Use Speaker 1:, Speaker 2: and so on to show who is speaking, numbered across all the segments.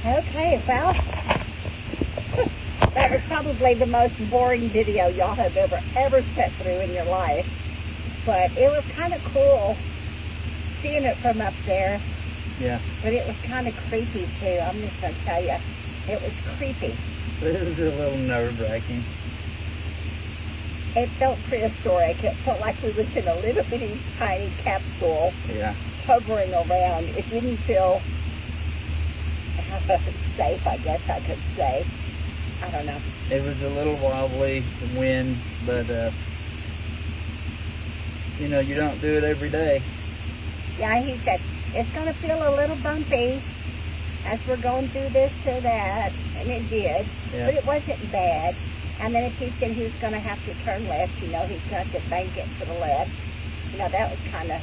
Speaker 1: Okay, well, that was probably the most boring video y'all have ever sat through in your life. But it was kind of cool seeing it from up there.
Speaker 2: Yeah.
Speaker 1: But it was kind of creepy too. I'm just going to tell you. It was creepy.
Speaker 2: It was a little nerve-wracking.
Speaker 1: It felt prehistoric. It felt like we was in a little bitty tiny capsule.
Speaker 2: Yeah.
Speaker 1: Hovering around. It didn't feel safe, I guess I could say. I don't know.
Speaker 2: It was a little wobbly, the wind, but you know, you don't do it every day.
Speaker 1: Yeah, he said, it's going to feel a little bumpy as we're going through this or that, and it did,
Speaker 2: Yeah.
Speaker 1: but it wasn't bad. And then if he said he was going to have to turn left, you know, he's going to have to bank it to the left. You know, that was kind of,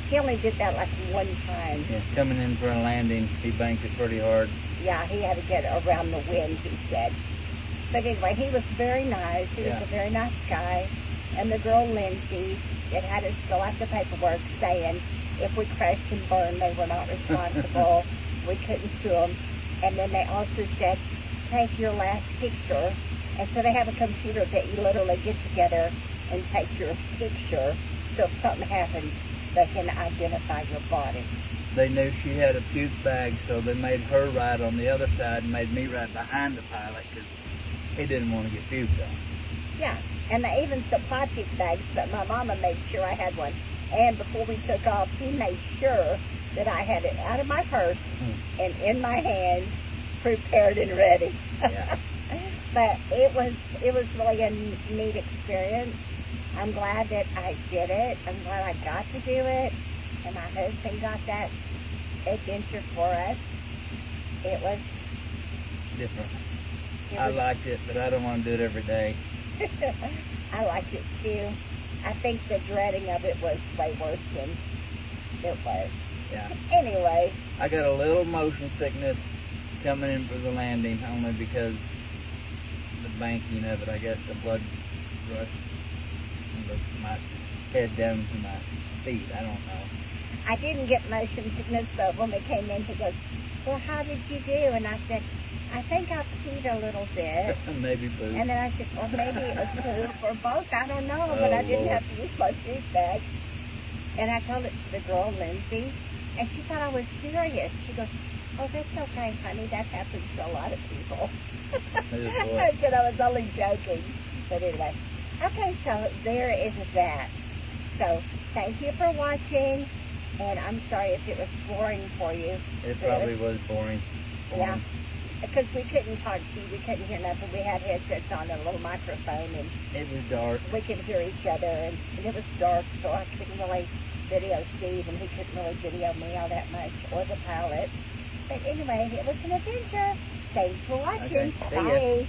Speaker 1: he only did that like one time.
Speaker 2: Yeah, coming in for a landing, he banked it pretty hard.
Speaker 1: Yeah, he had to get around the wind, he said. But anyway, he was very nice. He was a very nice guy. And the girl, Lindsay, it had us fill out the paperwork saying if we crashed and burned, they were not responsible. We couldn't sue them. And then they also said, take your last picture. And so they have a computer that you literally get together and take your picture. So if something happens, they can identify your body.
Speaker 2: They knew she had a puke bag, so they made her ride on the other side and made me ride behind the pilot because he didn't want to get puked on.
Speaker 1: Yeah, and they even supplied puke bags, but my mama made sure I had one. And before we took off, he made sure that I had it out of my purse and in my hands, prepared and ready.
Speaker 2: Yeah.
Speaker 1: But it was really a neat experience. I'm glad that I did it. I'm glad I got to do it. And my husband got that adventure for us. It was
Speaker 2: Different. I liked it, but I don't want to do it every day.
Speaker 1: I liked it too. I think the dreading of it was way worse than it was.
Speaker 2: Yeah.
Speaker 1: Anyway.
Speaker 2: I got a little motion sickness coming in for the landing, only because the banking of it, I guess, the blood rush from my head down to my feet. I don't know.
Speaker 1: I didn't get motion sickness, but when we came in, he goes, well, how did you do? And I said, I think I peed a little bit.
Speaker 2: Maybe poop.
Speaker 1: And then I said, well, maybe it was poop or both. I don't know, but I didn't have to use my puke bag. And I told it to the girl, Lindsay, and she thought I was serious. She goes, oh, that's okay, honey. That happens to a lot of people. I said I was only joking. But anyway. Okay, so there is that. So thank you for watching. And I'm sorry if it was boring for you.
Speaker 2: It probably was boring.
Speaker 1: Yeah. Because we couldn't talk to you, we couldn't hear nothing. We had headsets on and a little microphone, and
Speaker 2: it was dark.
Speaker 1: We could hear each other, and it was dark, so I couldn't really video Steve, and he couldn't really video me all that much, or the pilot. But anyway, it was an adventure. Thanks for watching.
Speaker 2: Okay. See ya.
Speaker 1: Bye.